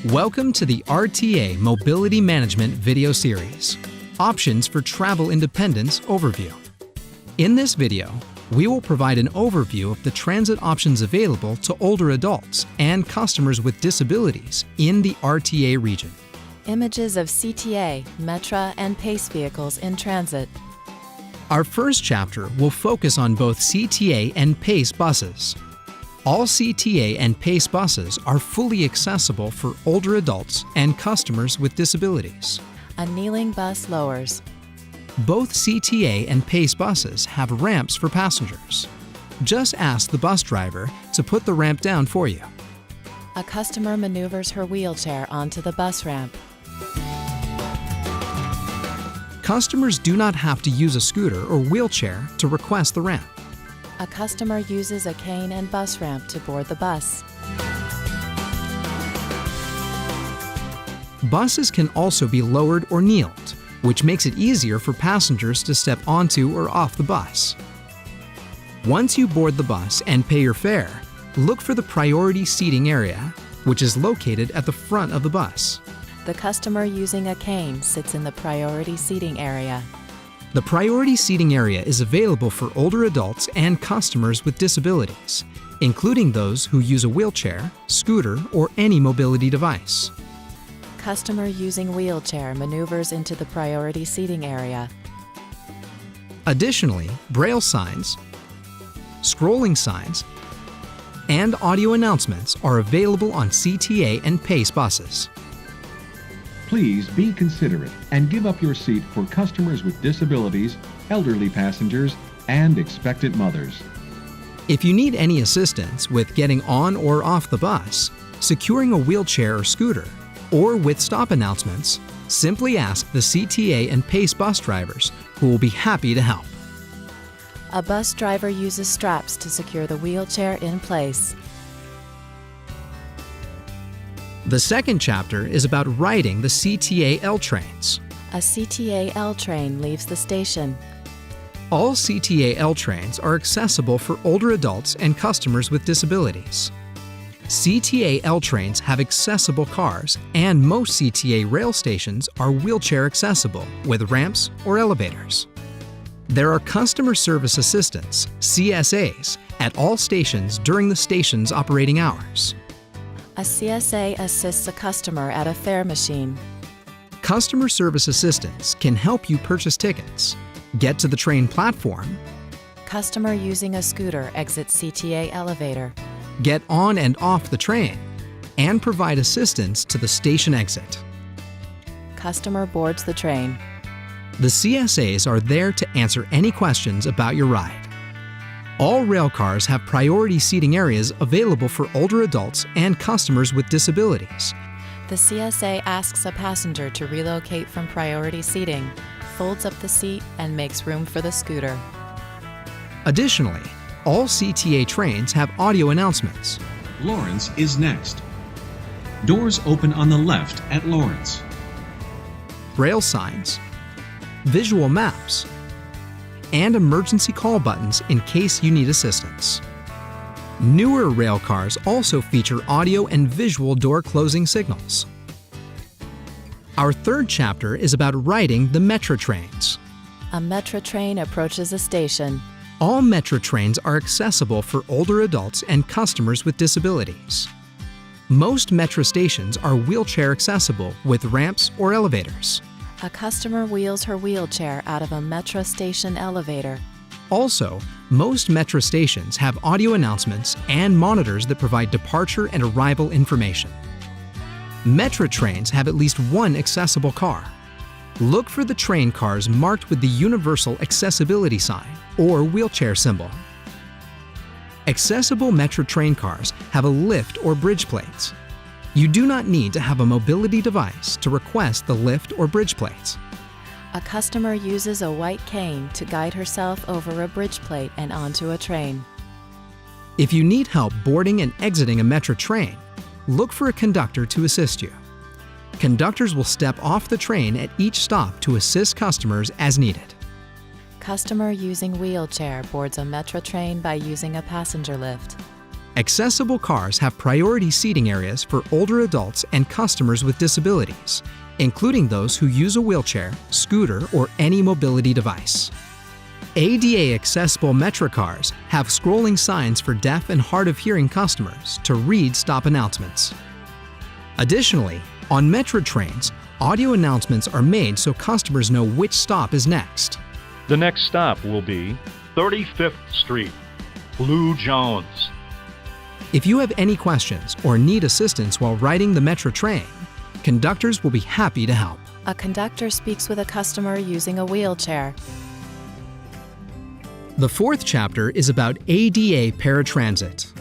Welcome to the RTA Mobility Management video series, Options for Travel Independence Overview. In this video, we will provide an overview of the transit options available to older adults and customers with disabilities in the RTA region. Images of CTA, Metra, and Pace vehicles in transit. Our first chapter will focus on both CTA and Pace buses. All CTA and Pace buses are fully accessible for older adults and customers with disabilities. A kneeling bus lowers. Both CTA and Pace buses have ramps for passengers. Just ask the bus driver to put the ramp down for you. A customer maneuvers her wheelchair onto the bus ramp. Customers do not have to use a scooter or wheelchair to request the ramp. A customer uses a cane and bus ramp to board the bus. Buses can also be lowered or kneeled, which makes it easier for passengers to step onto or off the bus. Once you board the bus and pay your fare, look for the priority seating area, which is located at the front of the bus. The customer using a cane sits in the priority seating area. The priority seating area is available for older adults and customers with disabilities, including those who use a wheelchair, scooter, or any mobility device. Customer using wheelchair maneuvers into the priority seating area. Additionally, braille signs, scrolling signs, and audio announcements are available on CTA and Pace buses. Please be considerate and give up your seat for customers with disabilities, elderly passengers, and expectant mothers. If you need any assistance with getting on or off the bus, securing a wheelchair or scooter, or with stop announcements, simply ask the CTA and Pace bus drivers, who will be happy to help. A bus driver uses straps to secure the wheelchair in place. The second chapter is about riding the CTA L Trains. A CTA L train leaves the station. All CTA L trains are accessible for older adults and customers with disabilities. CTA L trains have accessible cars, and most CTA rail stations are wheelchair accessible with ramps or elevators. There are customer service assistants, CSAs, at all stations during the station's operating hours. A CSA assists a customer at a fare machine. Customer service assistants can help you purchase tickets, get to the train platform, customer using a scooter exits CTA elevator, get on and off the train, and provide assistance to the station exit. Customer boards the train. The CSAs are there to answer any questions about your ride. All rail cars have priority seating areas available for older adults and customers with disabilities. The CSA asks a passenger to relocate from priority seating, folds up the seat, and makes room for the scooter. Additionally, all CTA trains have audio announcements. Lawrence is next. Doors open on the left at Lawrence. Braille signs, visual maps, and emergency call buttons in case you need assistance. Newer rail cars also feature audio and visual door closing signals. Our third chapter is about riding the Metra trains. A Metra train approaches a station. All Metra trains are accessible for older adults and customers with disabilities. Most Metra stations are wheelchair accessible with ramps or elevators. A customer wheels her wheelchair out of a Metra station elevator. Also, most Metra stations have audio announcements and monitors that provide departure and arrival information. Metra trains have at least one accessible car. Look for the train cars marked with the Universal Accessibility sign or wheelchair symbol. Accessible Metra train cars have a lift or bridge plates. You do not need to have a mobility device to request the lift or bridge plates. A customer uses a white cane to guide herself over a bridge plate and onto a train. If you need help boarding and exiting a Metra train, look for a conductor to assist you. Conductors will step off the train at each stop to assist customers as needed. Customer using wheelchair boards a Metra train by using a passenger lift. Accessible cars have priority seating areas for older adults and customers with disabilities, including those who use a wheelchair, scooter, or any mobility device. ADA accessible Metro cars have scrolling signs for deaf and hard of hearing customers to read stop announcements. Additionally, on Metro trains, audio announcements are made so customers know which stop is next. The next stop will be 35th Street, Blue Jones. If you have any questions or need assistance while riding the Metro train, conductors will be happy to help. A conductor speaks with a customer using a wheelchair. The fourth chapter is about ADA Paratransit.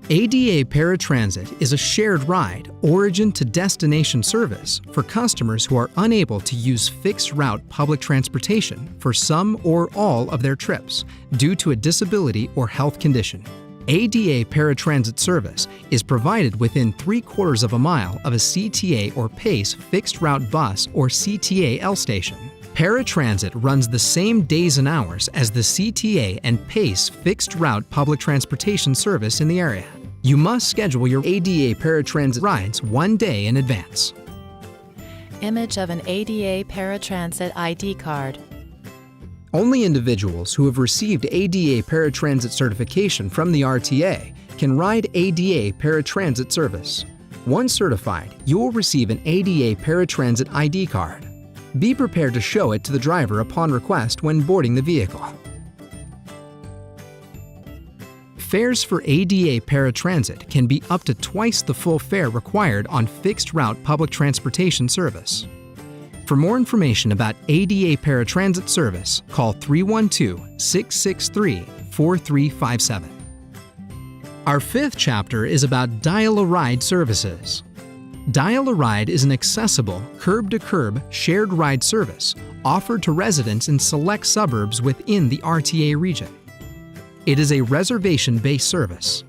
ADA Paratransit is a shared ride, origin to destination service for customers who are unable to use fixed route public transportation for some or all of their trips due to a disability or health condition. ADA Paratransit service is provided within 3/4 of a mile of a CTA or Pace fixed route bus or CTA L station. Paratransit runs the same days and hours as the CTA and Pace fixed route public transportation service in the area. You must schedule your ADA Paratransit rides one day in advance. Image of an ADA Paratransit ID card. Only individuals who have received ADA Paratransit certification from the RTA can ride ADA Paratransit service. Once certified, you will receive an ADA Paratransit ID card. Be prepared to show it to the driver upon request when boarding the vehicle. Fares for ADA Paratransit can be up to twice the full fare required on fixed route public transportation service. For more information about ADA Paratransit service, call 312-663-4357. Our fifth chapter is about Dial-A-Ride services. Dial-A-Ride is an accessible, curb-to-curb, shared ride service offered to residents in select suburbs within the RTA region. It is a reservation-based service.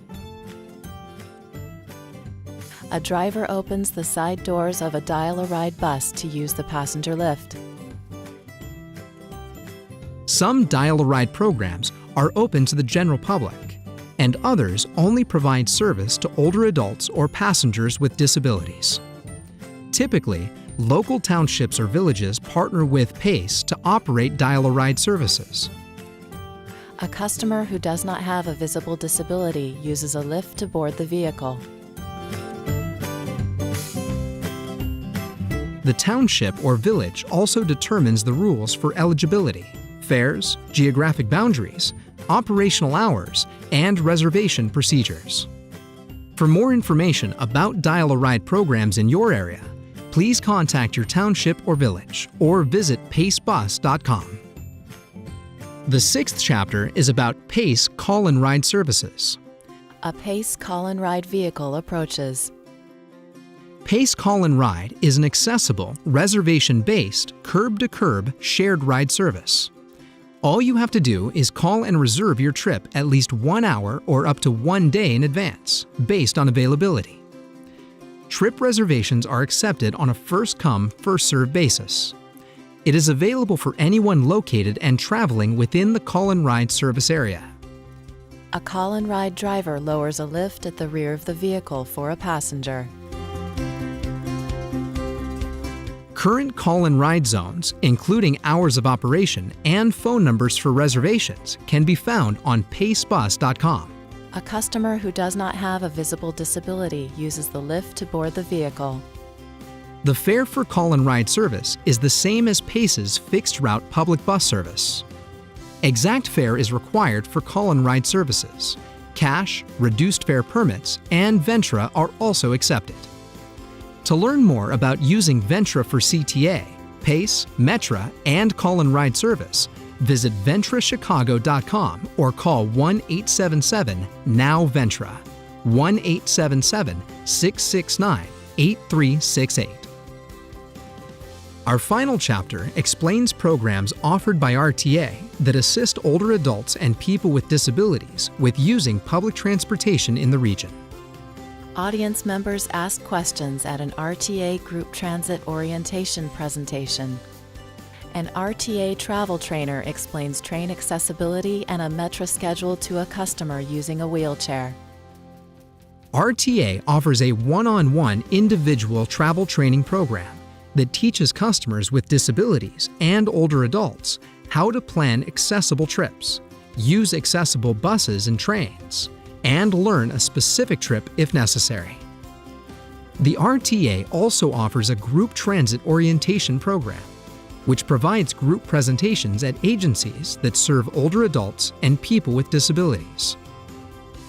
A driver opens the side doors of a Dial-A-Ride bus to use the passenger lift. Some Dial-A-Ride programs are open to the general public, and others only provide service to older adults or passengers with disabilities. Typically, local townships or villages partner with Pace to operate Dial-A-Ride services. A customer who does not have a visible disability uses a lift to board the vehicle. The township or village also determines the rules for eligibility, fares, geographic boundaries, operational hours, and reservation procedures. For more information about Dial-A-Ride programs in your area, please contact your township or village or visit pacebus.com. The sixth chapter is about Pace Call-and-Ride services. A Pace Call-and-Ride vehicle approaches. Pace Call-and-Ride is an accessible, reservation-based, curb-to-curb shared ride service. All you have to do is call and reserve your trip at least 1 hour or up to 1 day in advance, based on availability. Trip reservations are accepted on a first-come, first-served basis. It is available for anyone located and traveling within the call-and-ride service area. A call-and-ride driver lowers a lift at the rear of the vehicle for a passenger. Current call-and-ride zones, including hours of operation and phone numbers for reservations, can be found on pacebus.com. A customer who does not have a visible disability uses the lift to board the vehicle. The fare for call-and-ride service is the same as Pace's fixed-route public bus service. Exact fare is required for call-and-ride services. Cash, reduced fare permits, and Ventra are also accepted. To learn more about using Ventra for CTA, Pace, Metra, and call-and-ride service, visit ventrachicago.com or call 1-877-NOW-VENTRA, 1-877-669-8368. Our final chapter explains programs offered by RTA that assist older adults and people with disabilities with using public transportation in the region. Audience members ask questions at an RTA Group Transit orientation presentation. An RTA travel trainer explains train accessibility and a Metra schedule to a customer using a wheelchair. RTA offers a one-on-one individual travel training program that teaches customers with disabilities and older adults how to plan accessible trips, use accessible buses and trains, and learn a specific trip if necessary. The RTA also offers a group transit orientation program, which provides group presentations at agencies that serve older adults and people with disabilities.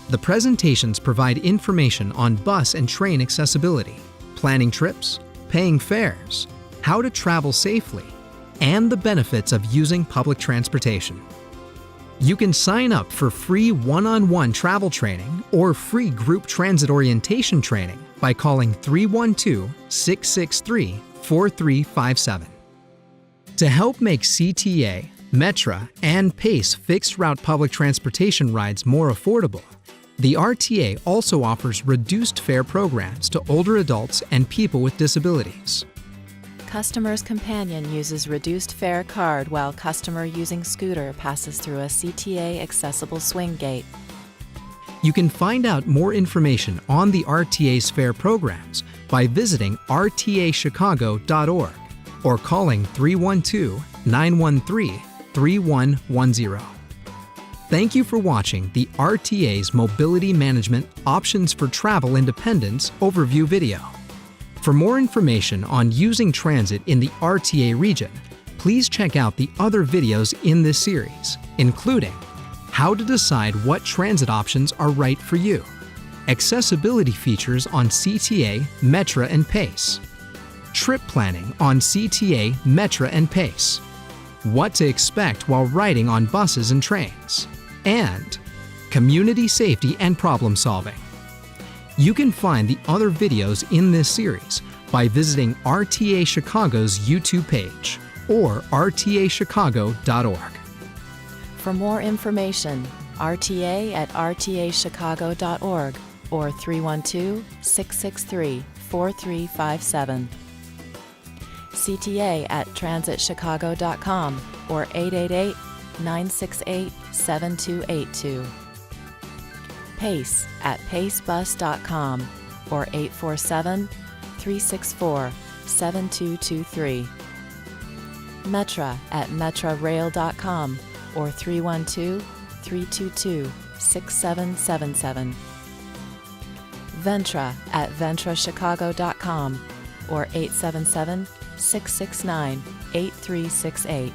The presentations provide information on bus and train accessibility, planning trips, paying fares, how to travel safely, and the benefits of using public transportation. You can sign up for free one-on-one travel training or free group transit orientation training by calling 312-663-4357. To help make CTA, Metra, and Pace fixed-route public transportation rides more affordable, the RTA also offers reduced fare programs to older adults and people with disabilities. Customer's companion uses reduced fare card while customer using scooter passes through a CTA accessible swing gate. You can find out more information on the RTA's fare programs by visiting rtachicago.org or calling 312-913-3110. Thank you for watching the RTA's Mobility Management Options for Travel Independence overview video. For more information on using transit in the RTA region, please check out the other videos in this series, including how to decide what transit options are right for you, accessibility features on CTA, Metra, and Pace, trip planning on CTA, Metra, and Pace, what to expect while riding on buses and trains, and community safety and problem solving. You can find the other videos in this series by visiting RTA Chicago's YouTube page or rtachicago.org. For more information, RTA at rtachicago.org or 312-663-4357. CTA at transitchicago.com or 888-968-7282. Pace at pacebus.com or 847-364-7223. Metra at metrarail.com or 312-322-6777. Ventra at ventrachicago.com or 877-669-8368.